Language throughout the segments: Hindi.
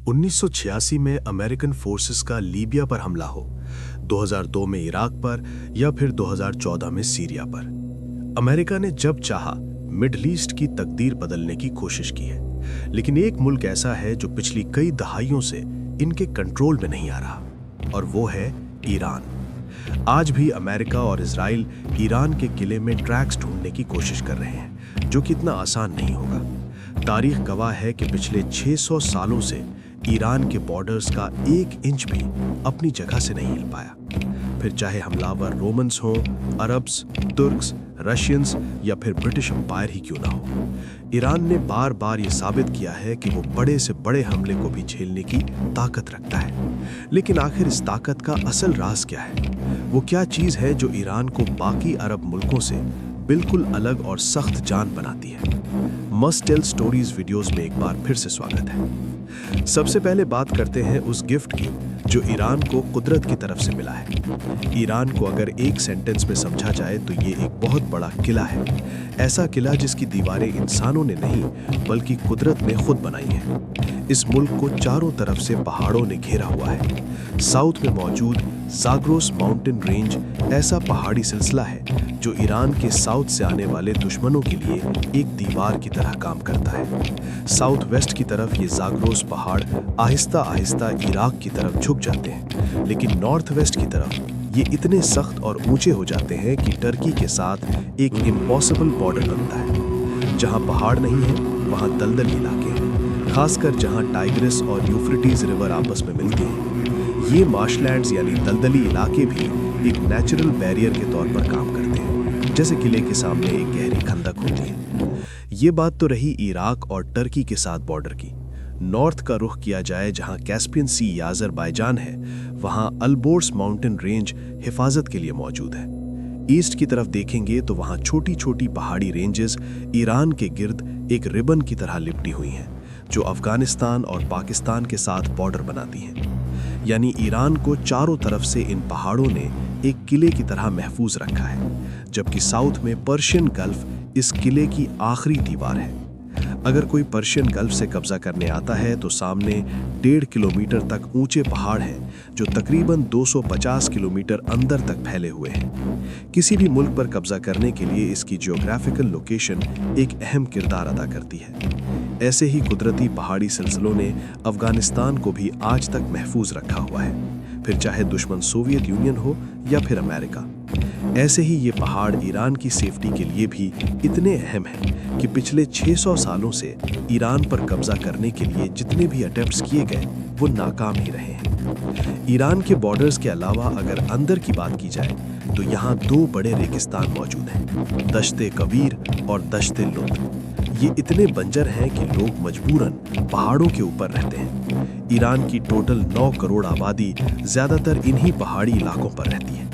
1986 में अमेरिकन फोर्सेस का लीबिया पर हमला हो, 2002 में इराक पर या फिर 2014 में सीरिया पर, अमेरिका ने जब चाहा मिडिल ईस्ट की तकदीर बदलने की कोशिश की है। लेकिन एक मुल्क ऐसा है जो पिछली कई दहाइयों से इनके कंट्रोल में नहीं आ रहा, और वो है ईरान। आज भी अमेरिका और इजराइल ईरान के किले में ट्रैक्स ढूंढने की कोशिश कर रहे हैं, जो कि इतना आसान नहीं होगा। तारीख गवाह है कि पिछले 600 सालों से ईरान के बॉर्डर्स का 1 इंच भी अपनी जगह से नहीं हिल पाया। फिर चाहे हमलावर रोमन्स हों, अरब्स, तुर्क्स, रशियंस या फिर ब्रिटिश एम्पायर ही क्यों ना हो, ईरान ने बार बार ये साबित किया है कि वो बड़े से बड़े हमले को भी झेलने की ताकत रखता है। लेकिन आखिर इस ताकत का असल राज क्या है? वो क्या चीज़ है जो ईरान को बाकी अरब मुल्कों से बिल्कुल अलग और सख्त जान बनाती है? मस्ट टेल स्टोरीज वीडियोस में एक बार फिर से स्वागत है। सबसे पहले बात करते हैं उस गिफ्ट की जो ईरान को कुदरत की तरफ से मिला है। ईरान को अगर एक सेंटेंस में समझा जाए तो ये एक बहुत बड़ा किला है। ऐसा किला जिसकी दीवारें इंसानों ने नहीं बल्कि कुदरत ने खुद बनाई हैं। इस मुल्क को चारों तरफ से पहाड़ों ने घेरा हुआ है। साउथ में मौजूद ज़ाग्रोस माउंटेन रेंज ऐसा पहाड़ी सिलसिला है जो ईरान के साउथ से आने वाले दुश्मनों के लिए एक दीवार की तरह काम करता है। साउथ वेस्ट की तरफ ये ज़ाग्रोस पहाड़ आहिस्ता आहिस्ता इराक की तरफ झुक जाते हैं, लेकिन नॉर्थ वेस्ट की तरफ ये इतने सख्त और ऊंचे हो जाते हैं कि टर्की के साथ एक इम्पॉसिबल बॉर्डर बनता है। जहां पहाड़ नहीं है वहां दलदल इलाके हैं, खासकर जहां टाइग्रिस और यूफ्रेटिस रिवर आपस में मिलती हैं। ये मार्शलैंड्स यानी दलदली इलाके भी एक नेचुरल बैरियर के तौर पर काम करते हैं, जैसे किले के सामने एक गहरी खंदक होती है। ये बात तो रही इराक और टर्की के साथ बॉर्डर की। नॉर्थ का रुख किया जाए, जहां कैस्पियन सी या अज़रबैजान है, वहां अल्बोर्स माउंटेन रेंज हिफाजत के लिए मौजूद है। ईस्ट की तरफ देखेंगे तो वहां छोटी छोटी पहाड़ी रेंजेस ईरान के गिर्द एक रिबन की तरह लिपटी हुई हैं, जो अफगानिस्तान और पाकिस्तान के साथ बॉर्डर बनाती हैं। यानी ईरान को चारों तरफ से इन पहाड़ों ने एक किले की तरह महफूज रखा है, जबकि साउथ में पर्शियन गल्फ इस किले की आखिरी दीवार है। अगर कोई पर्शियन गल्फ से कब्जा करने आता है तो सामने 1.5 किलोमीटर तक ऊंचे पहाड़ हैं जो तकरीबन 250 किलोमीटर अंदर तक फैले हुए हैं। किसी भी मुल्क पर कब्जा करने के लिए इसकी जियोग्राफिकल लोकेशन एक अहम किरदार अदा करती है। ऐसे ही कुदरती पहाड़ी सिलसिलों ने अफगानिस्तान को भी आज तक महफूज रखा हुआ है, फिर चाहे दुश्मन सोवियत यूनियन हो या फिर अमेरिका। ऐसे ही ये पहाड़ ईरान की सेफ्टी के लिए भी इतने अहम हैं कि पिछले 600 सालों से ईरान पर कब्जा करने के लिए जितने भी अटेम्प्ट्स किए गए वो नाकाम ही रहे हैं। ईरान के बॉर्डर्स के अलावा अगर अंदर की बात की जाए तो यहाँ 2 बड़े रेगिस्तान मौजूद हैं, दश्ते कबीर और दश्ते लुत। ये इतने बंजर हैं कि लोग मजबूरन पहाड़ों के ऊपर रहते हैं। ईरान की टोटल 9 करोड़ आबादी ज्यादातर इन्हीं पहाड़ी इलाकों पर रहती है।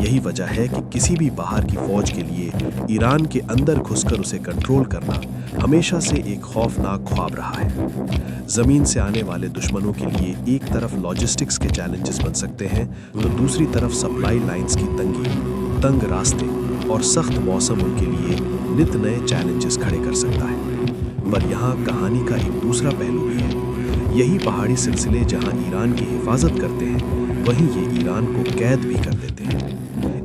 यही वजह है कि किसी भी बाहर की फौज के लिए ईरान के अंदर घुसकर उसे कंट्रोल करना हमेशा से एक खौफनाक ख्वाब रहा है। जमीन से आने वाले दुश्मनों के लिए एक तरफ लॉजिस्टिक्स के चैलेंजेस बन सकते हैं तो दूसरी तरफ सप्लाई लाइंस की तंगी, तंग रास्ते और सख्त मौसम उनके लिए नित नए चैलेंजेस खड़े कर सकता है। पर यहाँ कहानी का एक दूसरा पहलू भी है। यही पहाड़ी सिलसिले जहाँ ईरान की हिफाजत करते हैं, वहीं ये ईरान को कैद भी कर देते हैं।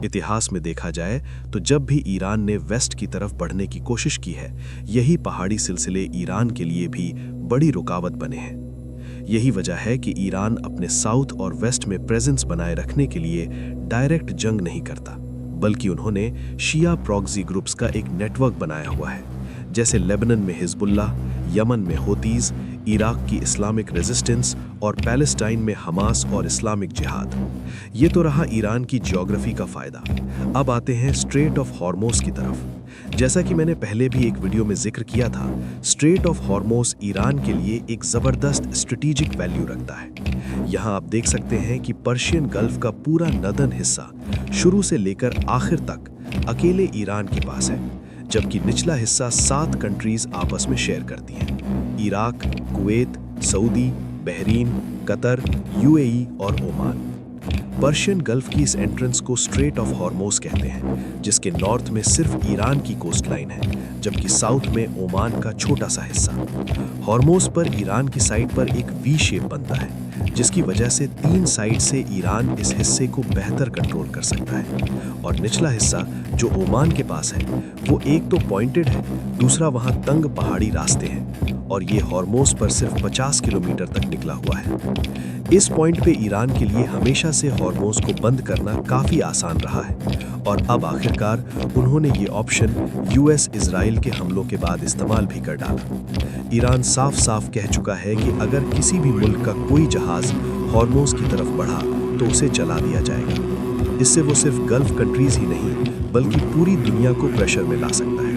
इतिहास में देखा जाए तो जब भी ईरान ने वेस्ट की तरफ बढ़ने की कोशिश की है, यही पहाड़ी सिलसिले ईरान के लिए भी बड़ी रुकावट बने हैं। यही वजह है कि ईरान अपने साउथ और वेस्ट में प्रेजेंस बनाए रखने के लिए डायरेक्ट जंग नहीं करता, बल्कि उन्होंने शिया प्रॉक्सी ग्रुप्स का एक नेटवर्क बनाया हुआ है, जैसे लेबनान में हिजबुल्लाह, यमन में होतीज, इराक की इस्लामिक रेजिस्टेंस और पैलेस्टाइन में हमास और इस्लामिक जिहाद। ये तो रहा ईरान की ज्योग्राफी का फायदा। अब आते हैं स्ट्रेट ऑफ हॉर्मोज की तरफ। जैसा कि मैंने पहले भी एक वीडियो में जिक्र किया था, स्ट्रेट ऑफ हॉर्मोज ईरान के लिए एक जबरदस्त स्ट्रेटेजिक वैल्यू रखता है। यहाँ आप देख सकते हैं कि पर्शियन गल्फ का पूरा नदन हिस्सा शुरू से लेकर आखिर तक अकेले ईरान के पास है, जबकि निचला हिस्सा 7 कंट्रीज आपस में शेयर करती हैं: Iraq, Kuwait, Saudi, Bahrain, Qatar, UAE और ओमान। पर्शियन गल्फ की इस एंट्रेंस को स्ट्रेट ऑफ हॉर्मोज कहते हैं, जिसके नॉर्थ में सिर्फ ईरान की कोस्ट लाइन है, जबकि साउथ में ओमान का छोटा सा हिस्सा। हॉर्मोज पर ईरान की साइड पर एक वी शेप बनता है, जिसकी वजह से 3 साइड से ईरान इस हिस्से को बेहतर कंट्रोल कर सकता है। और निचला हिस्सा जो ओमान के पास है, वो एक तो पॉइंटेड है, दूसरा वहां तंग पहाड़ी रास्ते हैं, और ये हॉर्मोज पर सिर्फ 50 किलोमीटर तक निकला हुआ है। इस पॉइंट पे ईरान के लिए हमेशा से हॉर्मोज को बंद करना काफी आसान रहा है, और अब आखिरकार उन्होंने ये ऑप्शन यूएस इजराइल के हमलों के बाद इस्तेमाल भी कर डाला। ईरान साफ साफ कह चुका है कि अगर किसी भी मुल्क का कोई जहाज हॉर्मोज की तरफ बढ़ा तो उसे जला दिया जाएगा। इससे वो सिर्फ गल्फ कंट्रीज ही नहीं बल्कि पूरी दुनिया को प्रेशर में ला सकता है,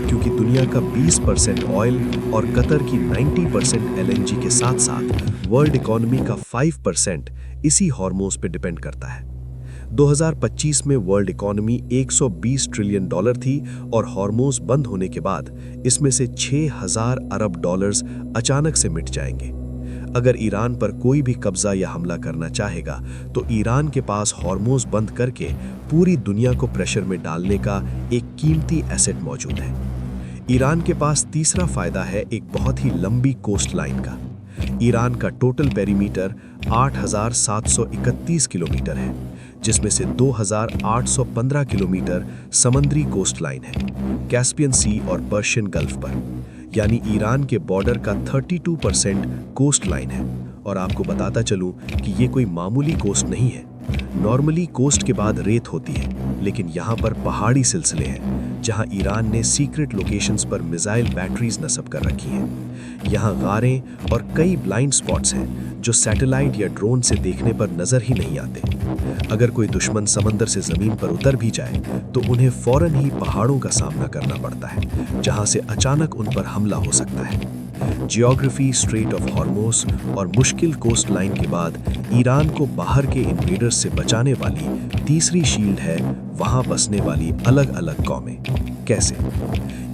क्योंकि दुनिया का 20% ऑयल और कतर की 90% एलएनजी के साथ साथ वर्ल्ड इकोनॉमी का 5% इसी हॉर्मोज पे डिपेंड करता है। 2025 में वर्ल्ड इकोनॉमी $120 ट्रिलियन थी, और हॉर्मोज बंद होने के बाद इसमें से $6000 अरब अचानक से मिट जाएंगे। अगर ईरान पर कोई भी कब्जा या हमला करना चाहेगा तो ईरान के पास हॉर्मोज बंद करके पूरी दुनिया को प्रेशर में डालने का एक कीमती एसेट मौजूद है। ईरान के पास तीसरा फायदा है एक बहुत ही लंबी कोस्ट लाइन का। ईरान का टोटल पेरीमीटर 8731 किलोमीटर है, जिसमें से 2815 किलोमीटर समुद्री कोस्ट लाइन है, कैस्पियन सी और पर्शियन गल्फ पर। यानी ईरान के बॉर्डर का 32% कोस्ट लाइन है। और आपको बताता चलूं कि ये कोई मामूली कोस्ट नहीं है। नॉर्मली कोस्ट के बाद रेत होती है, लेकिन यहाँ पर पहाड़ी सिलसिले हैं, जहाँ ईरान ने सीक्रेट लोकेशंस पर मिसाइल बैटरीज नस्ब कर रखी हैं। यहाँ गारें और कई ब्लाइंड स्पॉट्स हैं जो सैटेलाइट या ड्रोन से देखने पर नजर ही नहीं आते। अगर कोई दुश्मन समंदर से जमीन पर उतर भी जाए तो उन्हें फौरन ही पहाड़ों का सामना करना पड़ता है, जहां से अचानक उन पर हमला हो सकता है। जियोग्राफी, स्ट्रेट ऑफ हॉर्मोज और मुश्किल कोस्ट लाइन के बाद ईरान को बाहर के इन्वेडर्स से बचाने वाली तीसरी शील्ड है वहां बसने वाली अलग अलग कौमें। कैसे?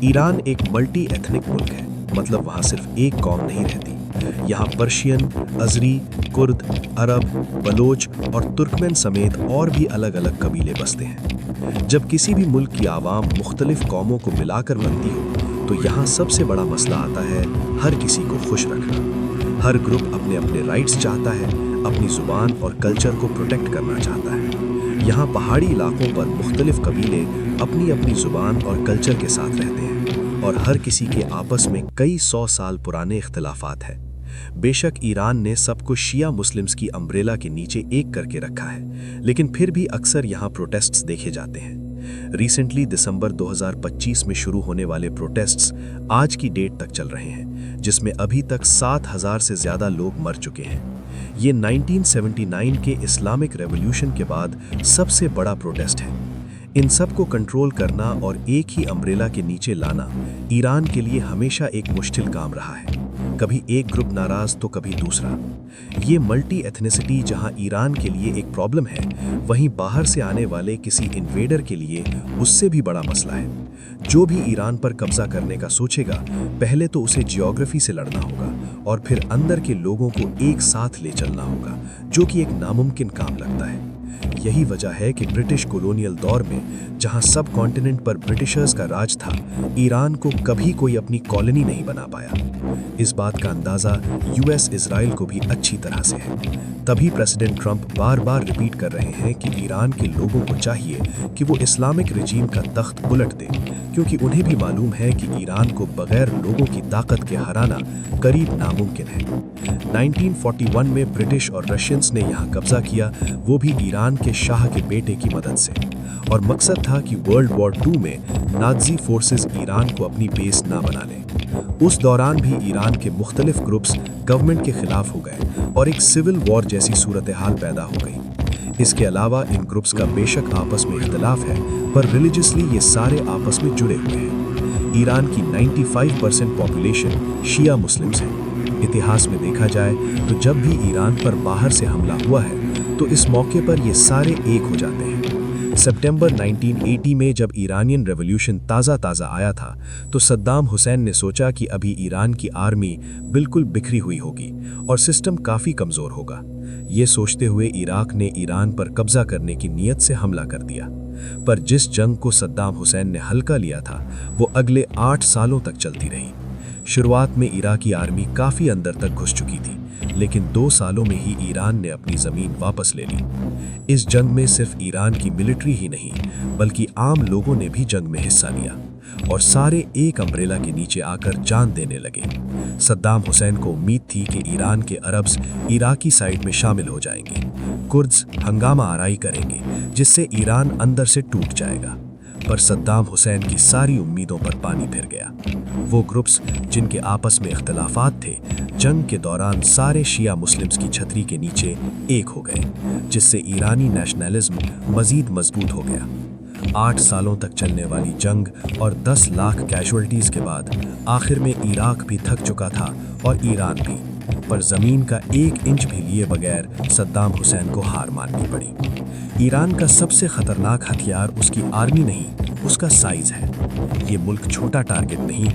ईरान एक मल्टी एथनिक मुल्क है, मतलब वहां सिर्फ एक कौम नहीं रहती। यहाँ पर्शियन, अजरी, कुर्द, अरब, बलोच और तुर्कमेन समेत और भी अलग अलग कबीले बसते हैं। जब किसी भी मुल्क की आवाम मुख्तलिफ कौमों को मिलाकर बनती हो तो यहाँ सबसे बड़ा मसला आता है हर किसी को खुश रखना। हर ग्रुप अपने अपने राइट्स चाहता है, अपनी जुबान और कल्चर को प्रोटेक्ट करना चाहता है। यहाँ पहाड़ी इलाकों पर मुख्तलिफ कबीले अपनी अपनी जुबान और कल्चर के साथ रहते हैं, और हर किसी के आपस में कई 100 साल पुराने इख्तिलाफात हैं। बेशक ईरान ने सबको शिया मुस्लिम्स की अम्ब्रेला के नीचे एक करके रखा है, लेकिन फिर भी अक्सर यहाँ प्रोटेस्ट्स देखे जाते हैं। रिसेंटली दिसंबर 2025 में शुरू होने वाले प्रोटेस्ट्स आज की डेट तक चल रहे हैं, जिसमें अभी तक 7000 से ज्यादा लोग मर चुके हैं। ये 1979 के इस्लामिक रेवोल्यूशन के बाद सबसे बड़ा प्रोटेस्ट है। इन सब को कंट्रोल करना और एक ही अम्ब्रेला के नीचे लाना ईरान के लिए हमेशा एक मुश्किल काम रहा है। कभी एक ग्रुप नाराज तो कभी दूसरा। ये मल्टी एथनिसिटी जहां ईरान के लिए एक प्रॉब्लम है, वहीं बाहर से आने वाले किसी इन्वेडर के लिए उससे भी बड़ा मसला है। जो भी ईरान पर कब्जा करने का सोचेगा, पहले तो उसे जियोग्राफी से लड़ना होगा और फिर अंदर के लोगों को एक साथ ले चलना होगा, जो कि एक नामुमकिन काम लगता है। यही वजह है कि ब्रिटिश कॉलोनियल दौर में, जहां सब कॉन्टिनेंट पर ब्रिटिशर्स का राज था, ईरान को कभी कोई अपनी कॉलोनी नहीं बना पाया। इस बात का अंदाजा यूएस इजराइल को भी अच्छी तरह से है। तभी प्रेसिडेंट ट्रंप बार बार रिपीट कर रहे हैं कि ईरान के लोगों को चाहिए कि वो इस्लामिक रिजीम का तख्त उलट दें, क्योंकि उन्हें भी मालूम है कि ईरान को बगैर लोगों की ताकत के हराना करीब नामुमकिन है। 1941 में ब्रिटिश और रशियंस ने यहाँ कब्जा किया, वो भी ईरान के शाह के बेटे की मदद से, और मकसद था कि वर्ल्ड वॉर 2 में नाज़ी फोर्सेस ईरान को अपनी बेस ना बना लें। उस दौरान भी ईरान के मुख्तलिफ ग्रुप्स गवर्नमेंट के खिलाफ हो गए और एक सिविल वॉर जैसी सूरत हाल पैदा हो गई। इसके अलावा इन ग्रुप्स का बेशक आपस में इख्तिलाफ है, पर रिलीजियसली ये सारे आपस में जुड़े हुए हैं। ईरान की 95% पॉपुलेशन शिया मुस्लिम्स है। इतिहास में देखा जाए तो जब भी ईरान पर बाहर से हमला हुआ है तो इस मौके पर ये सारे एक हो जाते हैं। सितंबर 1980 में जब ईरानियन रेवोल्यूशन ताज़ा आया था तो सद्दाम हुसैन ने सोचा कि अभी ईरान की आर्मी बिल्कुल बिखरी हुई होगी और सिस्टम काफ़ी कमज़ोर होगा, ये सोचते हुए इराक ने ईरान पर कब्जा करने की नीयत से हमला कर दिया। पर जिस जंग को सद्दाम हुसैन ने हल्का लिया था वो अगले 8 सालों तक चलती रही। शुरुआत में इराकी आर्मी काफ़ी अंदर तक घुस चुकी थी, लेकिन 2 सालों में ही ईरान ने अपनी ज़मीन वापस ले ली। इस जंग में सिर्फ ईरान की मिलिट्री ही नहीं बल्कि आम लोगों ने भी जंग में हिस्सा लिया और सारे एक अम्ब्रेला के नीचे आकर जान देने लगे। सद्दाम हुसैन को उम्मीद थी कि ईरान के अरब्स इराकी साइड में शामिल हो जाएंगे, कुर्द्स हंगामा आराई करेंगे जिससे ईरान अंदर से टूट जाएगा। पर सद्दाम हुसैन की सारी उम्मीदों पर पानी फिर गया। वो ग्रुप्स जिनके आपस में इख्तलाफात थे, जंग के दौरान सारे शिया मुस्लिम्स की छतरी के नीचे एक हो गए, जिससे ईरानी नेशनलिज्म मजीद मजबूत हो गया। 8 सालों तक चलने वाली जंग और 10 लाख कैजुअल्टीज के बाद आखिर में इराक भी थक चुका था और ईरान भी। पर जमीन का 1 इंच भी लिए बगैर सद्दाम हुसैन को हार माननी पड़ी। ईरान का सबसे खतरनाक हथियार उसकी आर्मी नहीं, उसका साइज है। ये मुल्क छोटा टारगेट नहीं,